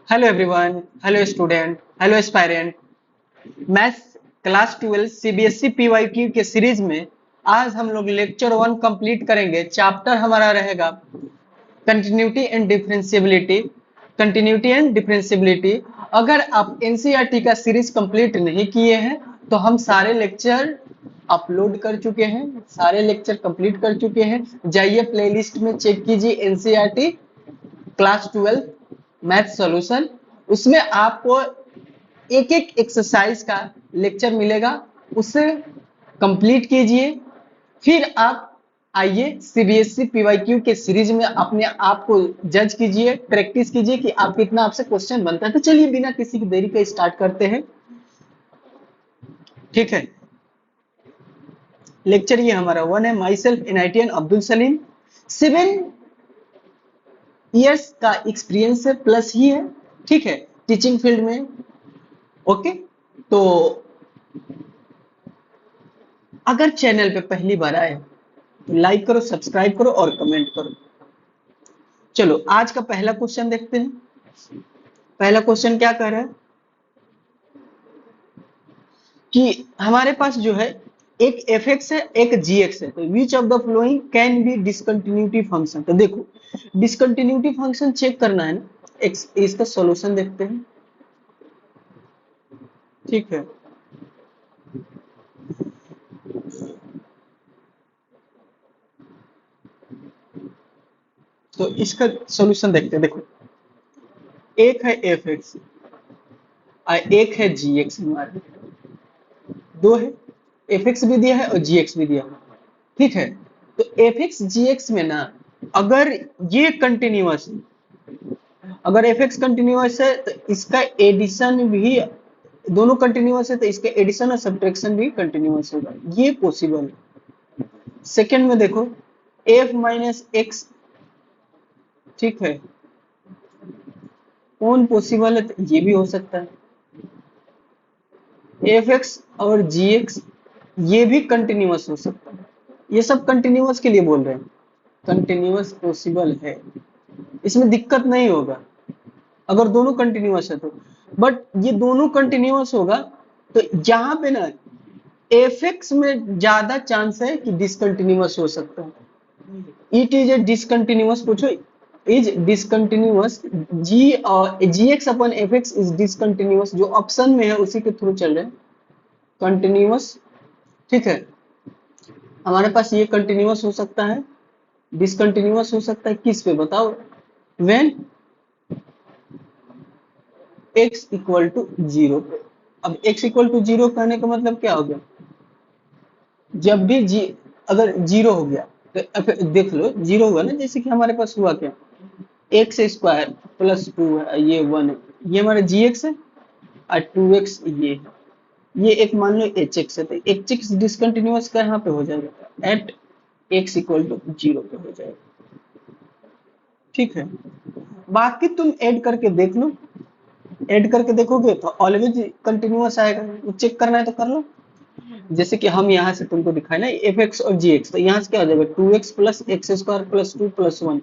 Hello everyone, hello student, hello aspirant. Maths class 12 CBSE PYQ के series में आज हम लोग लेक्चर 1 कंप्लीट करेंगे। चैप्टर हमारा रहेगा continuity and differentiability. Continuity and differentiability. अगर आप एनसीईआरटी का सीरीज कंप्लीट नहीं किए हैं तो हम सारे लेक्चर अपलोड कर चुके हैं, सारे लेक्चर कंप्लीट कर चुके हैं। जाइए प्लेलिस्ट में चेक कीजिए एनसीईआरटी क्लास 12 मैथ सॉल्यूशन। उसमें आपको एक एक एक्सरसाइज का लेक्चर मिलेगा, उसे कंप्लीट कीजिए। फिर आप आइए सीबीएसई पीवाईक्यू के सीरीज में अपने आप को जज कीजिए, प्रैक्टिस कीजिए कि आप कितना आपसे क्वेश्चन बनता है। तो चलिए बिना किसी की देरी के स्टार्ट करते हैं। ठीक है, लेक्चर ये हमारा 1 है। माई सेल्फ एनआईटीएन अब्दुल सलीम, 7 इयर्स का एक्सपीरियंस है, प्लस ही है। ठीक है, टीचिंग फील्ड में। ओके, तो अगर चैनल पे पहली बार आए तो लाइक करो, सब्सक्राइब करो और कमेंट करो। चलो आज का पहला क्वेश्चन देखते हैं। पहला क्वेश्चन क्या कह रहा है कि हमारे पास जो है एक एफ एक्स है, एक जी एक्स है। तो विच of the flowing can be discontinuity function. तो देखो, डिसकंटिन्यूटी फंक्शन चेक करना है ना, इसका सॉल्यूशन देखते हैं। ठीक है, तो इसका सॉल्यूशन देखते हैं। देखो, एक है एफ एक्स और एक है जी एक्स। हमारे दो है, एफ एक्स भी दिया है और जी एक्स भी दिया है। ठीक है, तो एफ एक्स जी एक्स में ना, अगर ये कंटिन्यूअस, अगर एफ एक्स कंटिन्यूअस है तो इसका एडिशन भी, दोनों कंटिन्यूअस है तो इसका एडिशन और सब्ट्रैक्शन भी कंटिन्यूअस होगा, ये पॉसिबल है। सेकंड में देखो, एफ माइनस एक्स, ठीक है, कौन पॉसिबल है, तो ये भी हो सकता है। एफ एक्स और जी एक्स ये भी कंटिन्यूअस हो सकता है। ये सब कंटिन्यूअस के लिए बोल रहे हैं, कंटिन्यूअस पॉसिबल है, इसमें दिक्कत नहीं होगा अगर दोनों कंटिन्यूअस है तो। बट ये दोनों कंटिन्यूअस होगा तो यहाँ पे ना एफ एक्स में ज्यादा चांस है कि डिसकंटिन्यूअस हो सकता है। इट इज ए डिसकंटिन्यूअस, पूछो is discontinuous, g x upon f x is discontinuous, जो ऑप्शन में है उसी के थ्रू चल रहे हैं, कंटिन्यूअस। ठीक है, हमारे पास ये कंटिन्यूअस हो सकता है, डिसकंटिन्यूअस हो सकता है, किस पे बताओ। When x equal to zero पे। अब x इक्वल टू जीरो कहने का मतलब क्या हो गया, जब भी जी अगर जीरो हो गया तो देख लो जीरो हुआ ना, जैसे कि हमारे पास हुआ क्या, एक्स स्क्वायर प्लस टू है, ये वन है, ये हमारा जी एक्स है, और टू एक्स ये एक मान लो एच एक्स है। तो एच एक्स डिसकंटिन्यूअस का यहाँ पे हो जाएगा at x equal to zero पे हो जाएगा। ठीक है, बाकी तुम ऐड करके देख लो, ऐड करके देखोगे तो ऑलवेज कंटिन्यूअस आएगा, चेक करना है तो कर लो। जैसे कि हम यहाँ से तुमको दिखाए ना एफ एक्स और जी एक्स, तो यहाँ से क्या हो जाएगा, two x plus x square plus two plus one,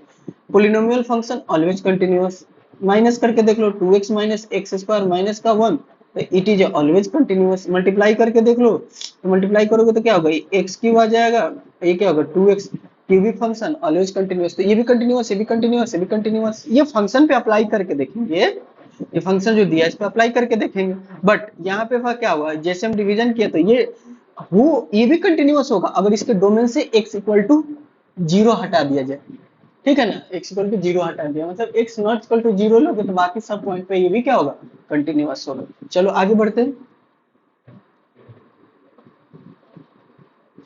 polynomial function always continuous. Minus करके देख लो, two x minus x square minus का वन, तो it is always continuous. Multiply करके देख लो, तो मल्टीप्लाई करोगे तो क्या होगा, एक्स क्यूब आ जाएगा, ये क्या होगा, two x cubic function always continuous. तो ये भी कंटिन्यूअस, ये भी कंटिन्यूअस, ये भी कंटिन्यूअस। ये फंक्शन पे अप्लाई करके देखेंगे, ये फंक्शन जो दिया है इस पे अप्लाई करके देखेंगे। बट यहाँ पे क्या हुआ, जैसे हम डिवीजन किया तो ये भी कंटिन्यूअस होगा अगर इसके डोमेन से x इक्वल टू जीरो हटा दिया जाए। ठीक है ना, x इक्वल टू जीरो हटा दिया मतलब x not equal to zero लोगे तो बाकी सब पॉइंट पे ये भी क्या होगा, कंटिन्यूअस होगा। चलो आगे बढ़ते हैं।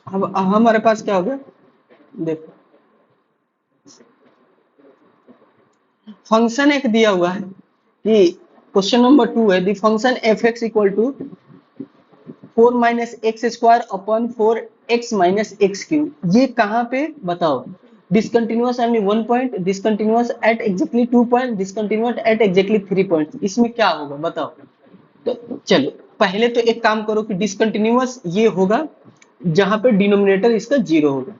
अब हमारे पास क्या हो गया, देखो फंक्शन एक दिया हुआ है कि क्वेश्चन नंबर 2 है, the function f x equal to four minus x square upon four x minus x cube. ये कहाँ पे बताओ, discontinuous only one point, discontinuous at exactly two point, discontinuous at exactly three point. इसमें क्या होगा बताओ। तो चलो पहले तो एक काम करो कि डिसकंटिन्यूअस ये होगा जहां पे डिनोमिनेटर इसका जीरो होगा।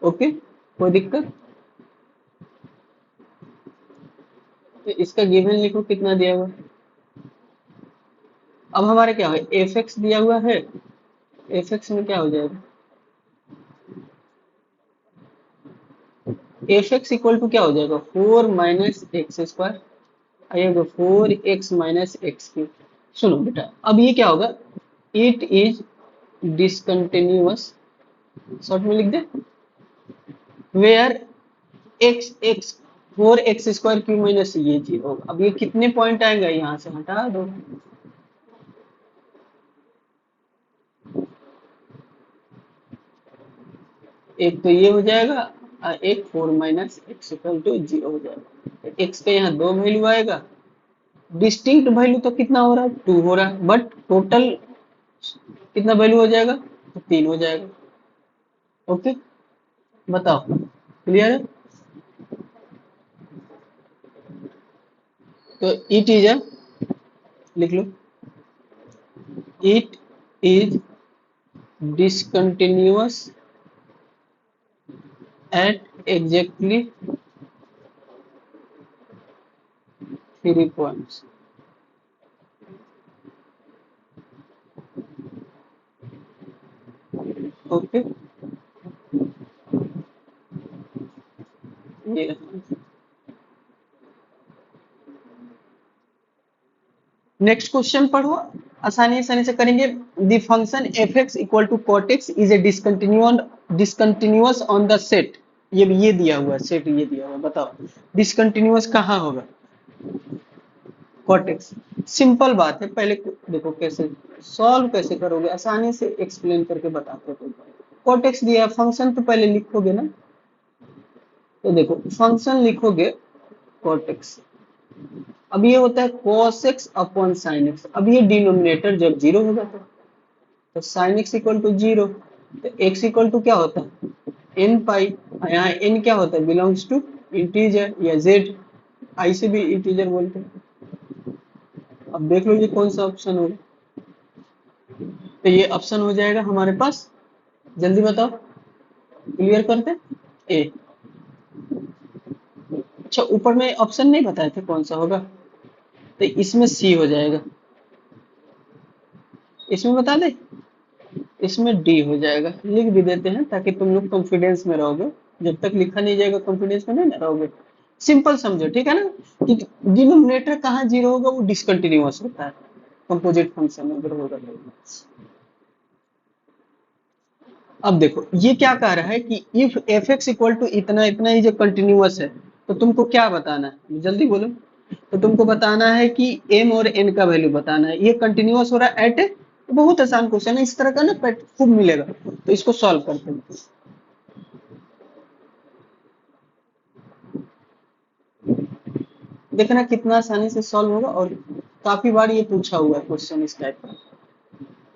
ओके, कोई दिक्कत। तो इसका गिवन लिखो कितना दिया हुआ। अब हमारे क्या है, एफ एक्स दिया हुआ है, एफ एक्स में क्या हो जाएगा, एफ एक्स इक्वल टू क्या हो जाएगा, 4 - x² आएगा, 4x - x3। सुनो बेटा, अब ये क्या होगा, इट इज डिसकंटिन्यूअस, शॉर्ट में लिख दे, where x x 4x² minus ये 0 होगा। अब ये कितने पॉइंट आएंगे, यहाँ से हटा दो, एक तो ये हो जाएगा और एक 4 - x=0 हो जाएगा। एक्स का यहाँ 2 वैल्यू आएगा, डिस्टिंक्ट वैल्यू तो कितना हो रहा है, 2 हो रहा है, बट टोटल कितना वैल्यू हो जाएगा, तो 3 हो जाएगा। ओके, बताओ, क्लियर है। तो इट इज अ, लिख लो, it is discontinuous at exactly 3 points. Okay, ये नेक्स्ट क्वेश्चन पढ़ो, आसानी आसानी से करेंगे। The function f x equal to cot x is a discontinuous on the set, ये दिया हुआ है, सेट ये दिया हुआ है, बताओ डिसकंटिन्यूअस कहाँ होगा, कॉट एक्स। सिंपल बात है, पहले देखो कैसे सॉल्व कैसे करोगे, आसानी से एक्सप्लेन करके बताते हो। कॉट एक्स दिया फंक्शन तो पहले लिखोगे ना, तो देखो फंक्शन लिखोगे कॉट एक्स, अब ये होता है cos x upon sine x. अब ये डिनोमिनेटर जब 0 होगा तो साइन एक्स इक्वल टू 0, तो x इक्वल टू क्या होता है, n पाई, यहाँ n क्या होता है, बिलोंग्स टू इंटीजर या z, आई से भी इंटीजर बोलते हैं। अब देख लो ये कौन सा ऑप्शन होगा, तो ये ऑप्शन हो जाएगा हमारे पास, जल्दी बताओ, क्लियर करते, ए। अच्छा, ऊपर में ऑप्शन नहीं बताए थे कौन सा होगा, तो इसमें सी हो जाएगा, इसमें बता दे, इसमें डी हो जाएगा, लिख भी देते हैं ताकि तुम लोग कॉन्फिडेंस में रहोगे, जब तक लिखा नहीं जाएगा कॉन्फिडेंस में नहीं ना रहोगे। सिंपल समझो, ठीक है ना, कि डिनोमिनेटर कहाँ 0 होगा, वो डिसकंटिन्यूअस होता है कंपोजिट फंक्शन में अगर होगा तो। अब देखो ये क्या कह रहा है कि if f x equal to इतना इतना ही जो कंटिन्यूअस है, तो तुमको क्या बताना है, जल्दी बोलो। तो तुमको बताना है कि m और n का वैल्यू बताना है, ये कंटिन्यूअस हो रहा है एट, बहुत आसान क्वेश्चन है, इस तरह का ना खूब मिलेगा, तो इसको सॉल्व करते हैं। देखना कितना आसानी से सॉल्व होगा, और काफी बार ये पूछा हुआ है क्वेश्चन इस टाइप का,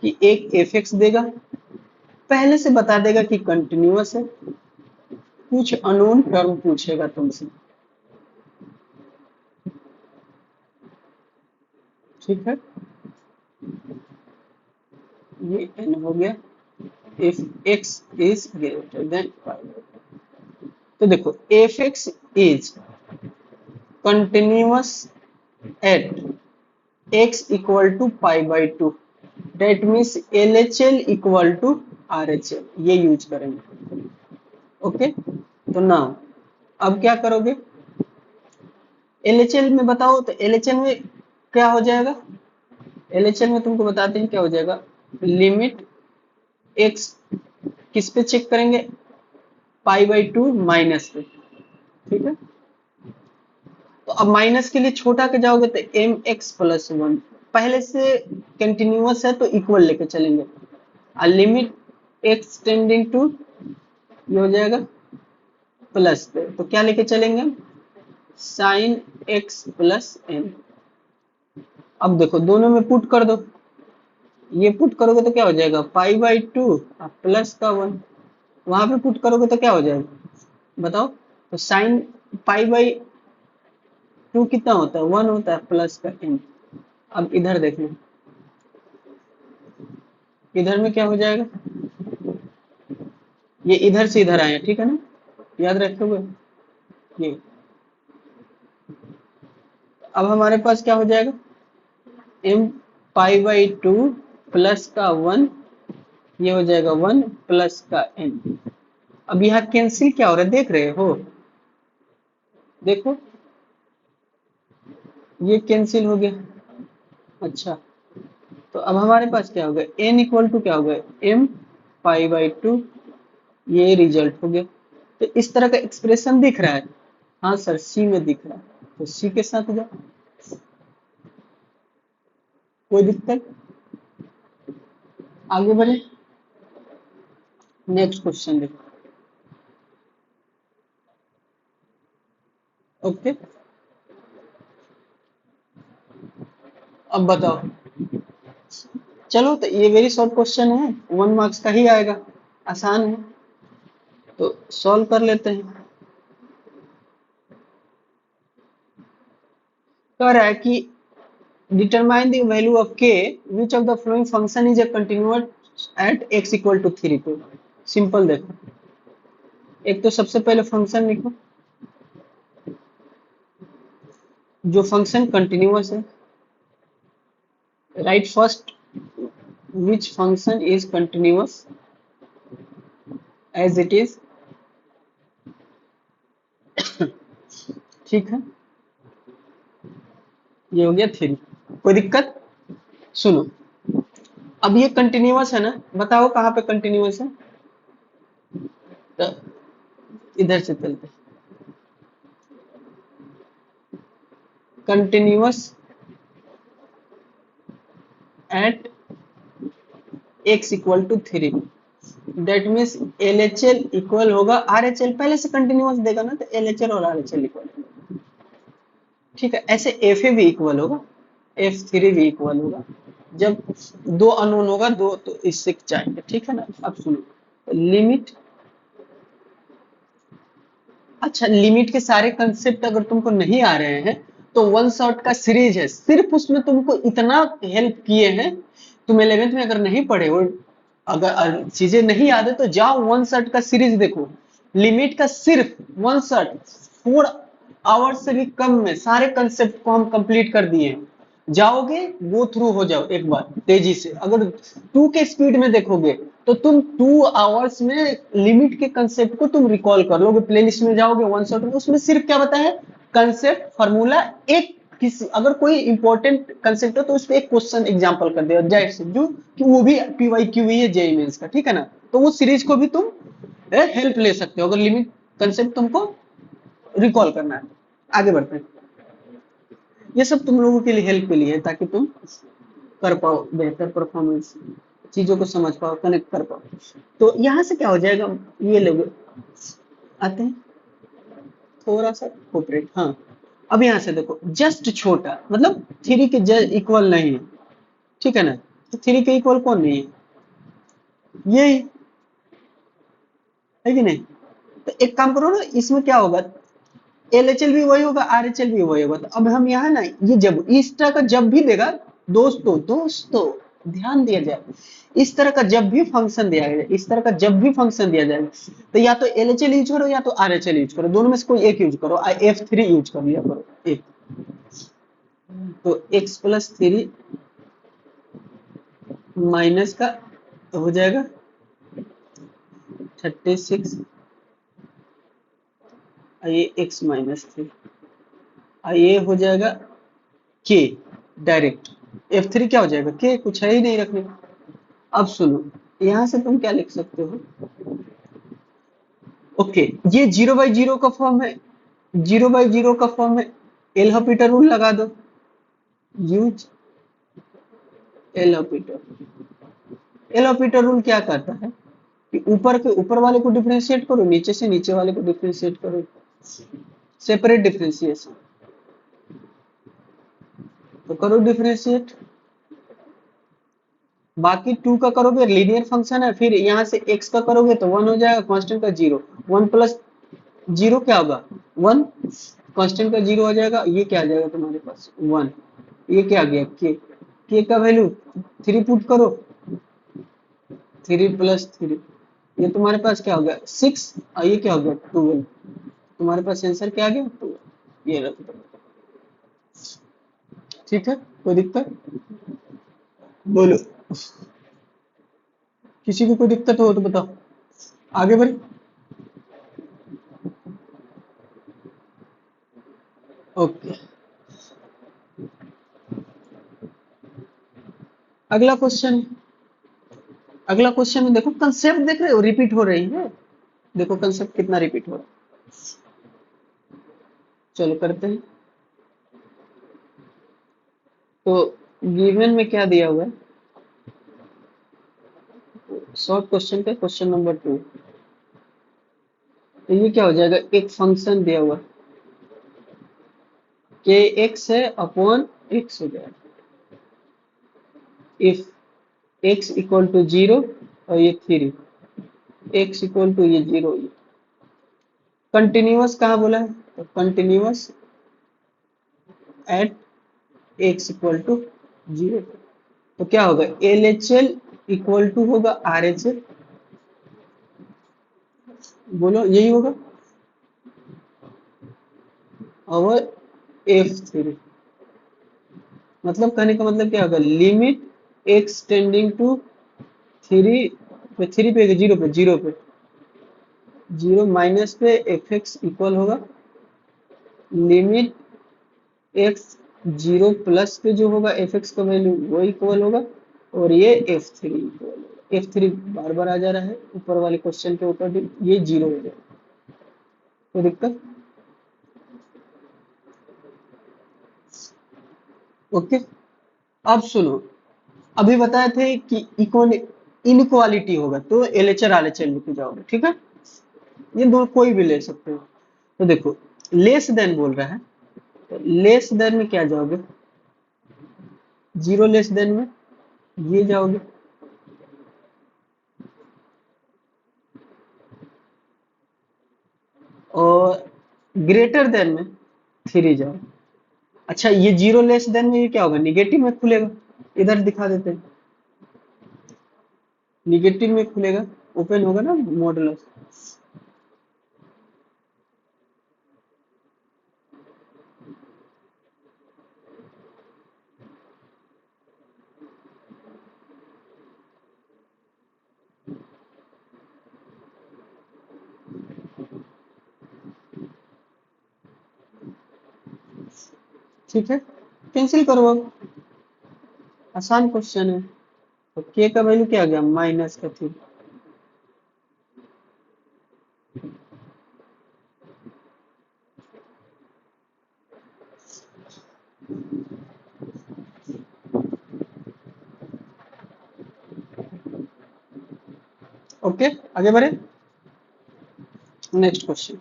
कि एक एफ एक्स देगा, पहले से बता देगा कि कंटिन्यूअस है, कुछ अननोन टर्म पूछेगा तुमसे, ठीक है, ये n हो गया, if x is greater than 5। तो देखो f x is continuous at x equal to π/2, that means L H L equal to R H L, ये यूज करेंगे। ओके, तो ना अब क्या करोगे, एल एच एल में बताओ, तो एल एच एल में क्या हो जाएगा, एल एच एल में तुमको बताते हैं क्या हो जाएगा, लिमिट x किस पे चेक करेंगे, π/2 माइनस पे, ठीक है। तो अब माइनस के लिए छोटा के जाओगे तो एम एक्स प्लस 1, पहले से कंटिन्यूअस है तो इक्वल लेके चलेंगे, और लिमिट एक्स टेंडिंग टू ये हो जाएगा प्लस पे, तो क्या लेके चलेंगे, साइन एक्स प्लस एम। अब देखो दोनों में पुट कर दो, ये पुट करोगे तो क्या हो जाएगा, π/2 प्लस का 1, वहां पे पुट करोगे तो क्या हो जाएगा बताओ, तो साइन π/2 कितना होता है, 1 होता है, प्लस का एन। अब इधर देख लो, इधर में क्या हो जाएगा, ये इधर से इधर आए, ठीक है ना, याद रखोगे, ये अब हमारे पास क्या हो जाएगा, m पाई बाई 2 प्लस का 1, ये हो जाएगा 1 प्लस का n। अब यहाँ कैंसिल क्या हो रहा है देख रहे हो, देखो ये कैंसिल हो गया। अच्छा, तो अब हमारे पास क्या हो गया, n इक्वल टू क्या हो गया, m पाई बाई 2, ये रिजल्ट हो गया। तो इस तरह का एक्सप्रेशन दिख रहा है, हाँ सर सी में दिख रहा है, तो सी के साथ जाओ, कोई दिक्कत, आगे बढ़े, नेक्स्ट क्वेश्चन देखो। ओके, अब बताओ, चलो तो ये वेरी शॉर्ट क्वेश्चन है, 1 मार्क्स का ही आएगा, आसान है, तो सॉल्व कर लेते हैं। कह रहा है कि determine the value of k which of the following function is a continuous at x equal to 3। तो सिंपल देखो, एक तो सबसे पहले फंक्शन लिखो, जो फंक्शन कंटिन्यूअस है, write first which function is continuous as it is, ठीक है, ये हो गया 3, कोई दिक्कत, सुनो, अब ये कंटिन्यूअस है ना, बताओ कहाँ पे कंटिन्यूअस है, तो इधर से चलते, continuous at x equal to 3, that means LHL equal होगा RHL, पहले से कंटिन्यूअस देगा ना, तो LHL और RHL इक्वल, ठीक है, ऐसे FA भी इक्वल होगा, F3 भी इक्वल होगा, जब दो अननोन होगा दो, तो इससे जाएंगे, ठीक है ना। अब सुनो, लिमिट, अच्छा लिमिट के सारे कंसेप्ट अगर तुमको नहीं आ रहे हैं, तो वन शॉट का सीरीज है, सिर्फ उसमें तुमको इतना हेल्प किए हैं, तुम 11th में अगर नहीं पढ़े हो, अगर चीजें नहीं याद है, तो जाओ वन शॉट का सीरीज देखो, लिमिट का सिर्फ वन शॉट 4 आवर्स से भी कम में सारे कंसेप्ट को हम कंप्लीट कर दिए हैं। जाओगे, गो थ्रू हो जाओ एक बार तेजी से, अगर 2 के स्पीड में देखोगे तो तुम 2 आवर्स में लिमिट के कंसेप्ट को तुम रिकॉल कर लोगे, प्लेलिस्ट में जाओगे वन शॉट में, उसमें सिर्फ क्या बताया है, कंसेप्ट फार्मूला, एक किसी अगर कोई इंपॉर्टेंट कंसेप्ट हो तो उस पर एक क्वेश्चन एग्जांपल कर दिया जाए से, जो कि वो भी PYQ ही है जेईई मेंस का, ठीक है ना, तो वो सीरीज को भी तुम हेल्प ले सकते हो अगर लिमिट कंसेप्ट तुमको रिकॉल करना है। आगे बढ़ते हैं, ये सब तुम लोगों के लिए हेल्प के लिए है, ताकि तुम कर पाओ बेहतर परफॉर्मेंस, चीजों को समझ पाओ, कनेक्ट कर पाओ। तो यहाँ से क्या हो जाएगा, ये लोग आते हैं थोड़ा सा कोऑपरेट, हाँ, अब यहाँ से देखो, जस्ट छोटा मतलब 3 के जस्ट इक्वल नहीं है, ठीक है ना, तो 3 के इक्वल कौन नहीं है, यही है कि नहीं, तो एक काम करो ना, इसमें क्या होगा, LHL भी वही होगा, RHL भी वही होगा, तो अब हम यहाँ ना, ये जब इस तरह का जब भी देगा, दोस्तों दोस्तों ध्यान दिया जाए, इस तरह का जब भी फंक्शन दिया जाए, इस तरह का जब भी फंक्शन दिया जाए, तो या तो LHL यूज करो या तो RHL यूज करो, दोनों में से कोई एक यूज करो, F3 यूज कर लिया करो एक, तो x प्लस 3 माइनस का हो जाएगा 36, ये x माइनस 3, ये हो जाएगा k डायरेक्ट, F3 क्या हो जाएगा, k कुछ है ही नहीं रखने। अब सुनो, यहां से तुम क्या लिख सकते हो, ओके, ये 0/0 का फॉर्म है, 0/0 का फॉर्म है, एल हॉपिटल रूल लगा दो, use L Hôpital, L Hôpital rule क्या कहता है कि ऊपर के ऊपर वाले को डिफरेंशिएट करो, नीचे से नीचे वाले को डिफरेंशिएट करो, सेपरेट डिफरेंशिएशन, तो करो डिफरेंशिएट, बाकी 2 का करोगे लीनियर फंक्शन है, फिर यहाँ से x का करोगे तो 1 हो जाएगा, कांस्टेंट का 0, 1 प्लस 0 क्या होगा 1, कांस्टेंट का 0 हो जाएगा, ये क्या आ जाएगा तुम्हारे पास 1, ये क्या आ गया k का वैल्यू 3 पुट करो, 3 प्लस 3, ये तुम्हारे पास क्या हो गया 6, और ये क्या हो गया 12, तुम्हारे पास आंसर क्या आ गया 12, ये रख दो, ठीक है, कोई दिक्कत? बोलो, किसी को कोई दिक्कत हो तो बताओ, आगे बढ़े। ओके, अगला क्वेश्चन। अगला क्वेश्चन में देखो कंसेप्ट देख रहे हो, रिपीट हो रही है। देखो कंसेप्ट कितना रिपीट हो रहा है। चलो करते हैं। तो गिवन में क्या दिया हुआ है? शॉर्ट क्वेश्चन पे क्वेश्चन नंबर 2। तो ये क्या हो जाएगा? एक फंक्शन दिया हुआ के एक्स है अपॉन एक्स हो जाएगा इफ एक्स इक्वल टू 0 और ये 3, एक्स इक्वल टू ये 0। कंटिन्यूअस कहाँ बोला है? तो continuous at x equal to 0। तो क्या होगा? L H L equal to होगा आर एच एल। बोलो यही होगा। और F3 मतलब कहने का मतलब क्या होगा? लिमिट x टेंडिंग टू 3 पे, 3 पे 0 पे, 0 पे 0 माइनस पे एफ एक्स इक्वल होगा लिमिट x 0 प्लस पे जो होगा एफ एक्स का वैल्यू वो इक्वल होगा, और ये F3 इक्वल होगा। F3 बार बार आ जा रहा है ऊपर वाले क्वेश्चन के ऊपर भी, ये 0 हो जाएगा। कोई दिक्कत? ओके, अब सुनो। अभी बताए थे कि इनक्वालिटी होगा तो एलएचआर आरएचएल लेके जाओगे, ठीक है? ये दो कोई भी ले सकते हो। तो देखो, लेस देन बोल रहा है, तो लेस देन में क्या जाओगे? 0 लेस देन में ये जाओगे, और ग्रेटर देन में 3 जाओ। अच्छा, ये 0 लेस देन में ये क्या होगा? निगेटिव में खुलेगा। इधर दिखा देते हैं, निगेटिव में खुलेगा, ओपन होगा ना मॉडुलस। ठीक है, कैंसिल करो अब, आसान क्वेश्चन है। तो के का वैल्यू क्या आ गया? माइनस का 3। ओके, आगे बढ़े। Next question.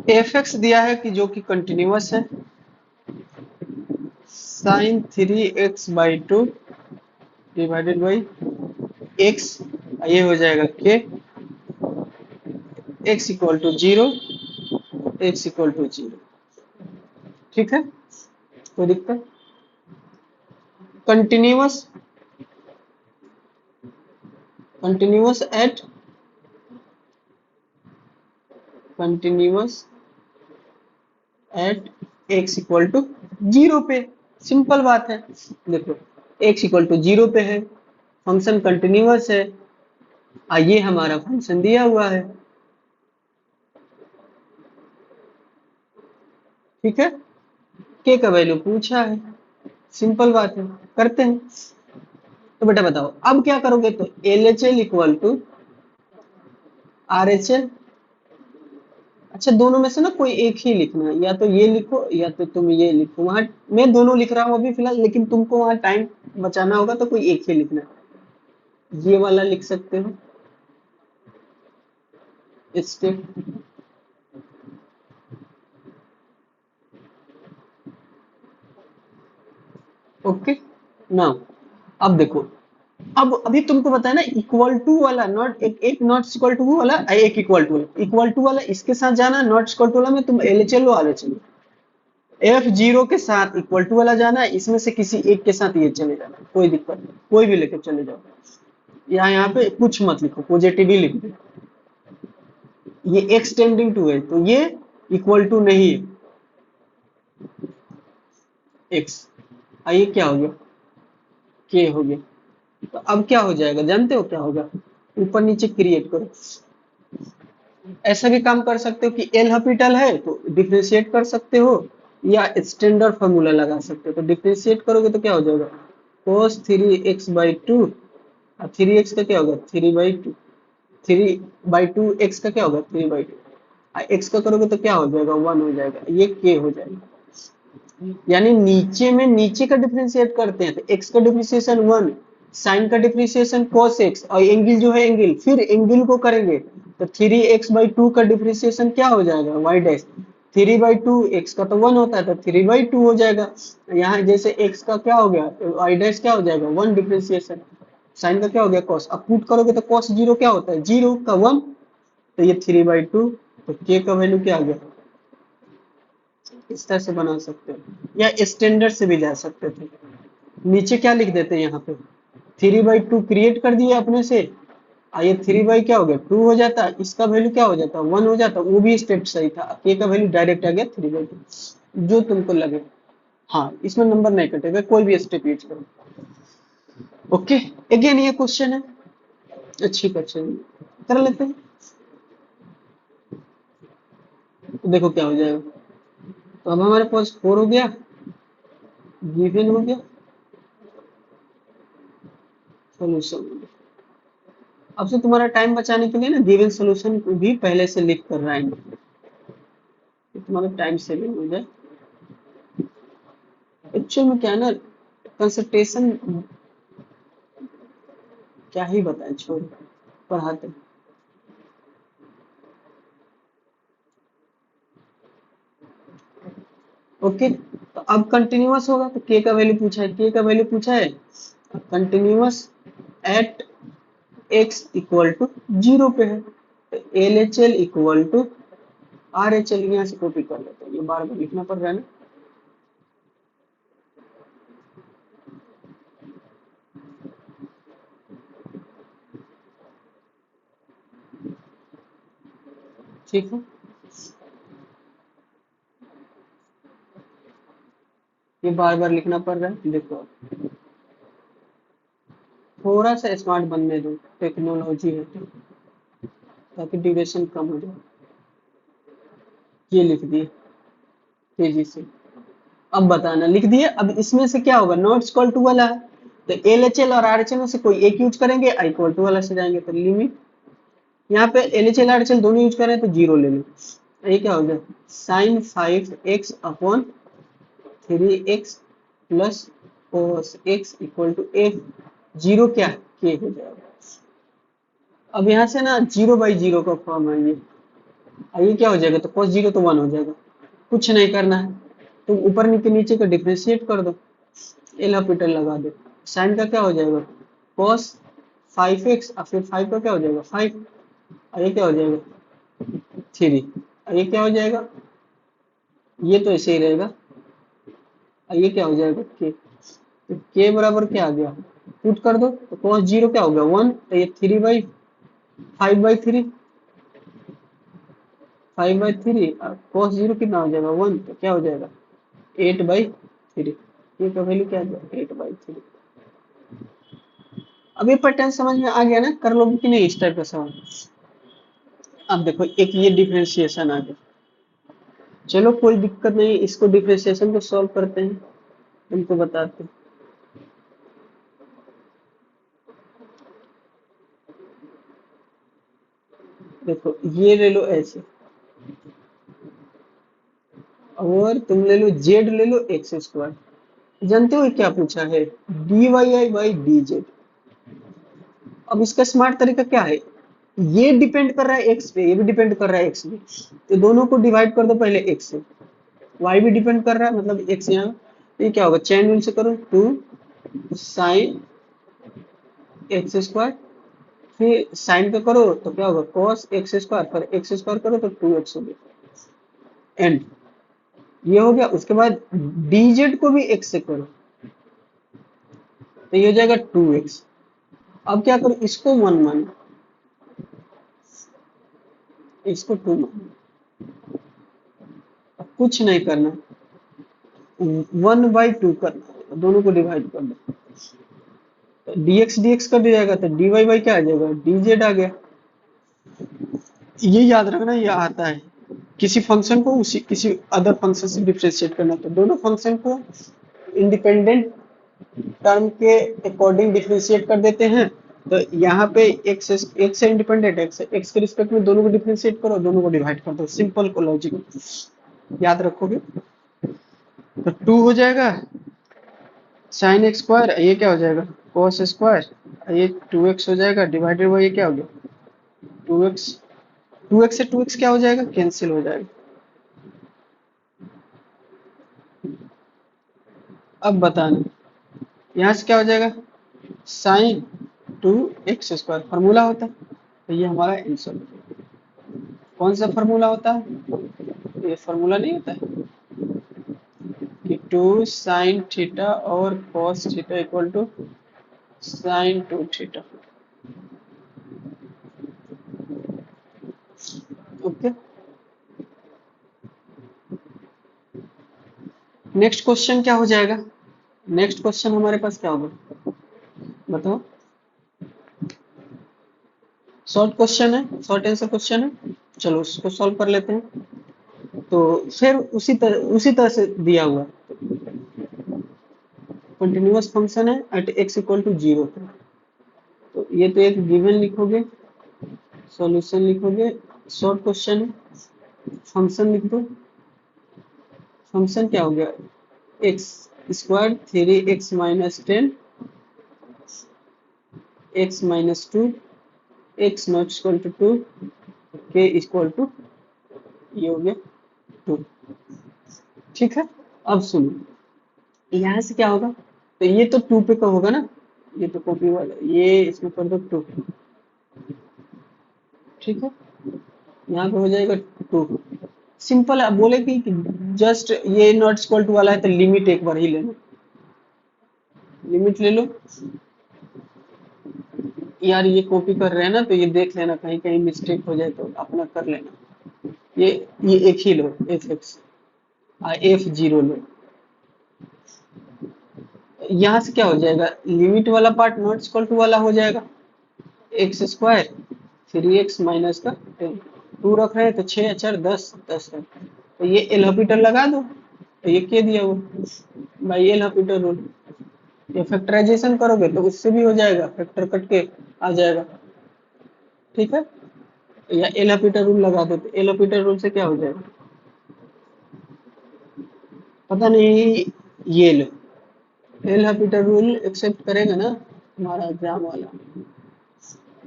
एफ एक्स दिया है कि जो कि कंटिन्यूअस है, sign 3x/2 divided by x, ये हो जाएगा के x equal to 0, x equal to 0। ठीक है, कोई दिक्कत? Continuous, continuous at, continuous at x equal to 0 पे। सिंपल बात है। देखो, एक्स इक्वल टू 0 पे है, फंक्शन कंटिन्यूअस है, ये हमारा फंक्शन दिया हुआ है। ठीक है, के का वैल्यू पूछा है, सिंपल बात है, करते हैं। तो बेटा बताओ अब क्या करोगे? तो L H L equal to R H L. अच्छा, दोनों में से ना कोई एक ही लिखना है, या तो ये लिखो या तो तुम ये लिखो। वहां मैं दोनों लिख रहा हूँ अभी फिलहाल, लेकिन तुमको वहां टाइम बचाना होगा तो कोई एक ही लिखना है। ये वाला लिख सकते हो, स्टेप। ओके, नाउ अब देखो, अब अभी तुमको बताया ना इक्वल टू वाला, नॉट एक नॉट इक्वल टू वाला, एक इक्वल टू वाला इसके साथ जाना, नॉट इक्वल टू वाला में तुम एलएचएल लो आरएचएल, F0 के साथ इक्वल टू वाला जाना है, इसमें से किसी एक के साथ ये चले जाना, कोई दिक्कत नहीं, कोई भी लेके चले जाओ। यहाँ पे कुछ मत लिखो, पॉजिटिव ही लिख दो। ये x टेंडिंग टू है तो ये इक्वल टू नहीं है x। ये क्या हो गया, k हो गया। तो अब क्या हो जाएगा जानते हो क्या होगा, ऊपर नीचे क्रिएट करो। ऐसा भी काम कर सकते हो कि एल हॉपिटल है तो डिफरेंशिएट कर सकते हो, या स्टैंडर्ड फॉर्मूला लगा सकते हो। तो डिफरेंशिएट करोगे तो क्या हो जाएगा, cos 3x/2, और 3x का क्या होगा 3/2, 3/2 x का क्या होगा 3/2, x का करोगे तो क्या हो जाएगा 1 हो जाएगा, ये k हो जाएगा। यानी नीचे में नीचे का डिफरेंशिएट करते हैं तो x का डिफरेंशिएशन 1, साइन का डिफरेंशिएशन cos x, और एंगल जो है एंगल, फिर एंगल को करेंगे तो 3x/2 का डिफरेंशिएशन क्या हो जाएगा y डैश, 3/2 x का तो 1 होता है तो 3/2 हो जाएगा। यहाँ जैसे x का क्या हो गया y डैश क्या हो जाएगा 1 डिफरेंशिएशन, साइन का क्या हो गया cos, अब पुट करोगे तो cos 0 क्या होता है 0 का 1, तो ये 3/2, तो k का वैल्यू क्या आ गया, इस तरह से बना सकते हो, या स्टैंडर्ड से भी जा सकते थे। नीचे क्या लिख देते हैं यहाँ पे 3/2 क्रिएट कर दिए अपने से, ये 3 क्या हो गया 2 हो जाता, इसका वैल्यू क्या हो जाता 1 हो जाता, वो भी स्टेप सही था, के का वैल्यू डायरेक्ट आ गया 3/2, जो तुमको लगे। हाँ इसमें नंबर नहीं कटेगा, कोई भी स्टेप यूज करो। ओके, अगेन ये क्वेश्चन है, अच्छी क्वेश्चन कर लेते हैं, तो देखो क्या हो जाएगा। तो अब हमारे पास 4 हो गया, गिवन हो गया, सोल्यूशन। अब से तुम्हारा टाइम बचाने के लिए ना गिवन सोल्यूशन भी पहले से लिख कर रहे हैं, तुम्हारा टाइम सेविंग हो जाए। एक्चुअल में क्या है ना, कंसंट्रेशन क्या ही बताएं, छोड़ पढ़ाते। ओके, तो अब कंटिन्यूअस होगा तो के का वैल्यू पूछा है, के का वैल्यू पूछा है continuous at x equal to 0 पे है, तो L H L equal to R H L, यहाँ से कॉपी कर लेते हैं, ये बार बार लिखना पड़ रहा है ना। ठीक है, ये बार बार लिखना पड़ रहा है, देखो थोड़ा सा स्मार्ट बनने दो, टेक्नोलॉजी है तो, ताकि ड्यूरेशन कम हो जाए। ये लिख दिए तेजी से, अब बताना, लिख दिए। अब इसमें से क्या होगा, नॉट इक्वल टू वाला है तो एल एच एल और आर एच एल में से कोई एक यूज करेंगे, आई इक्वल टू वाला से जाएंगे, तो लिमिट यहाँ पे L H L R H L दोनों यूज करें तो 0 ले लो, ये क्या हो गया sine 5x upon 3x plus cos x equal to f, 0 क्या k हो जाएगा। अब यहाँ से ना 0/0 का फॉर्म है ये क्या हो जाएगा, तो cos 0 तो 1 हो जाएगा, कुछ नहीं करना है, तो ऊपर नीचे नीचे का डिफरेंशिएट कर दो, एल हॉपिटल लगा दो, साइन का क्या हो जाएगा cos 5x, और फिर 5 का क्या हो जाएगा 5, और ये क्या हो जाएगा 3, और ये क्या हो जाएगा, ये तो ऐसे ही रहेगा, और ये क्या हो जाएगा k, तो k बराबर क्या आ गया, पुट कर दो तो cos 0 क्या हो गया 1, तो ये 3/5/3, 5/3, और cos 0 कितना हो जाएगा 1, तो क्या हो जाएगा 8/3, ये का वैल्यू क्या आ गया 8/3। अब ये पैटर्न समझ में आ गया ना, कर लोगे कि नहीं इस टाइप का सवाल। अब देखो एक ये डिफरेंशिएशन आ गया, चलो कोई दिक्कत नहीं, इसको डिफरेंशिएशन को सॉल्व करते हैं, तुमको बताते हैं। देखो ये ले लो ऐसे, और तुम ले लो जेड, ले लो x², जानते हो क्या पूछा है dy/dz। अब इसका स्मार्ट तरीका क्या है, ये डिपेंड कर रहा है x पे, ये भी डिपेंड कर रहा है x पे, तो दोनों को डिवाइड कर दो पहले x से, y भी डिपेंड कर रहा है मतलब x यहाँ, ये क्या होगा चैन रूल से करो 2 साइन एक्स स्क्वायर, फिर साइन का करो तो क्या होगा कॉस एक्स स्क्वायर, फिर एक्स स्क्वायर करो तो 2x हो गया एंड ये हो गया। उसके बाद dz को भी x से करो तो ये हो जाएगा 2x। अब क्या करो इसको 1 मानो, इसको 2 मानो, अब कुछ नहीं करना, 1/2 करना, दोनों को डिवाइड कर दो तो dx dx कर दिया जाएगा तो dy बाई क्या आ जाएगा dz आ गया। ये याद रखना ये आता है किसी फंक्शन को उसी किसी अदर फंक्शन से डिफरेंशिएट करना, तो दोनों फंक्शन को इंडिपेंडेंट टर्म के अकॉर्डिंग डिफरेंशिएट कर देते हैं। तो यहाँ पे x से इंडिपेंडेंट x के रिस्पेक्ट में दोनों को डिफरेंशिएट करो, दोनों को डिवाइड कर दो, सिंपल को लॉजिक याद रखोगे तो 2 हो जाएगा साइन एक्स स्क्वायर, ये क्या हो जाएगा cos स्क्वायर, ये 2x हो जाएगा डिवाइडेड बाई ये क्या हो गया 2x, 2x से 2x क्या हो जाएगा कैंसिल हो जाएगा। अब बताना यहाँ से क्या हो जाएगा साइन 2x स्क्वायर फार्मूला होता है तो ये हमारा आंसर। कौन सा फार्मूला होता है ये फार्मूला नहीं होता है कि 2 साइन थीटा और cos theta equal to sine 2 theta. Okay next question क्या हो जाएगा, नेक्स्ट क्वेश्चन हमारे पास क्या होगा बताओ। शॉर्ट क्वेश्चन है, शॉर्ट आंसर क्वेश्चन है, चलो उसको सॉल्व कर लेते हैं। तो फिर उसी तरह से दिया हुआ कंटिन्यूअस फंक्शन है एट x इक्वल टू 0 पे, तो ये तो एक गिवन लिखोगे, सॉल्यूशन लिखोगे, शॉर्ट क्वेश्चन है, फंक्शन लिख दो, फंक्शन क्या हो गया x square 3x minus 10 x minus 2 x not equal to 2 k equal to ये हो गया 2। ठीक है अब सुनो यहाँ से क्या होगा तो ये तो 2 पे का होगा ना, ये तो कॉपी वाला ये इसमें कर दो 2, ठीक है यहाँ पे हो जाएगा 2। सिंपल है, बोले कि जस्ट ये नॉट इक्वल टू वाला है तो लिमिट एक बार ही लेना, लिमिट ले लो यार, ये कॉपी कर रहे हैं ना तो ये देख लेना कहीं कहीं मिस्टेक हो जाए तो अपना कर लेना। ये एक ही लो एफ एक्स F0 लो, यहाँ से क्या हो जाएगा लिमिट वाला पार्ट नॉट इक्वल टू वाला हो जाएगा एक्स स्क्वायर 3x माइनस का 10, 2 रख रहे हैं तो 6 4 10 10 है तो ये एल हॉपिटल लगा दो तो ये क्या दिया वो भाई एल हॉपिटल रूल, ये फैक्टराइजेशन करोगे तो उससे भी हो जाएगा, फैक्टर कट के आ जाएगा, ठीक है या एल हॉपिटल रूल लगा दो तो एल हॉपिटल रूल से क्या हो जाएगा पता नहीं, ये लो एल हॉपिटल रूल एक्सेप्ट करेगा ना हमारा एग्जाम वाला,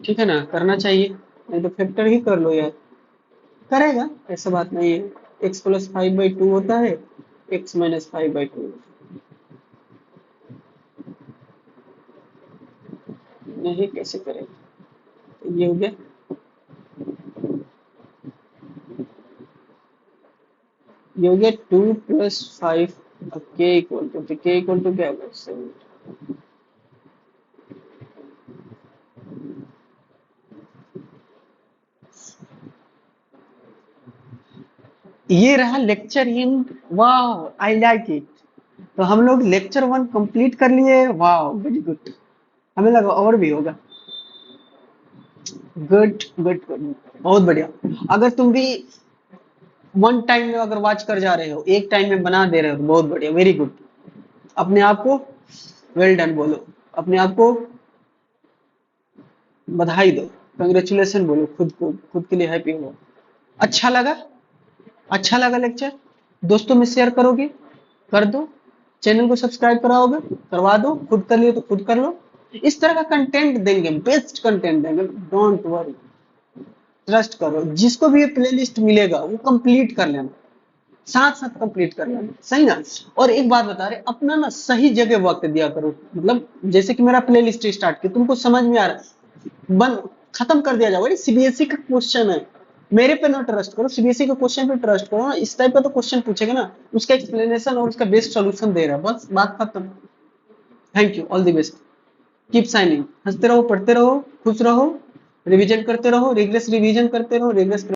ठीक है ना करना चाहिए, नहीं तो फैक्टर ही कर लो यार, करेगा ऐसा बात नहीं है, x प्लस 5/2 होता है x माइनस 5/2 नहीं कैसे करेगा, ये हो गया ये हो गया 2 + 5 अब k इक्वल टू क्या होगा 7। ये रहा लेक्चर इन, वाह आई लाइक इट। तो हम लोग लेक्चर 1 कंप्लीट कर लिए, वाह वेरी गुड, हमें लगा और भी होगा, गुड गुड गुड बहुत बढ़िया। अगर तुम भी वन टाइम में अगर वॉच कर जा रहे हो, एक टाइम में बना दे रहे हो तो बहुत बढ़िया, वेरी गुड, अपने आप को वेल डन बोलो, अपने आप को बधाई दो, कंग्रेचुलेशन बोलो खुद को, खुद के लिए हैप्पी हो। अच्छा लगा, अच्छा लगा लेक्चर, दोस्तों में शेयर करोगे कर दो, चैनल को सब्सक्राइब कराओगे करवा दो, खुद कर लियो तो खुद कर लो, इस तरह का कंटेंट देंगे, बेस्ट कंटेंट देंगे, डोंट वरी, ट्रस्ट करो, जिसको भी ये प्लेलिस्ट मिलेगा वो कंप्लीट कर लेना, साथ साथ कंप्लीट कर लेना, सही ना। और एक बात बता रहे, अपना ना सही जगह वक्त दिया करो, मतलब जैसे कि मेरा प्ले लिस्ट स्टार्ट किया, तुमको समझ में आ रहा है, बंद खत्म कर दिया जाओ, ये सीबीएसई का क्वेश्चन है, मेरे पे ना ट्रस्ट करो, सीबीएसई के क्वेश्चन पे ट्रस्ट करो ना, इस टाइप का तो क्वेश्चन पूछेगा ना, उसका एक्सप्लेनेशन और उसका बेस्ट सॉल्यूशन दे रहा है, बस बात खत्म। Thank you, all the best, keep signing, हंसते रहो, पढ़ते रहो, खुश रहो, रिवीजन करते रहो, रिग्रेस रिवीजन करते रहो, रिग्रेस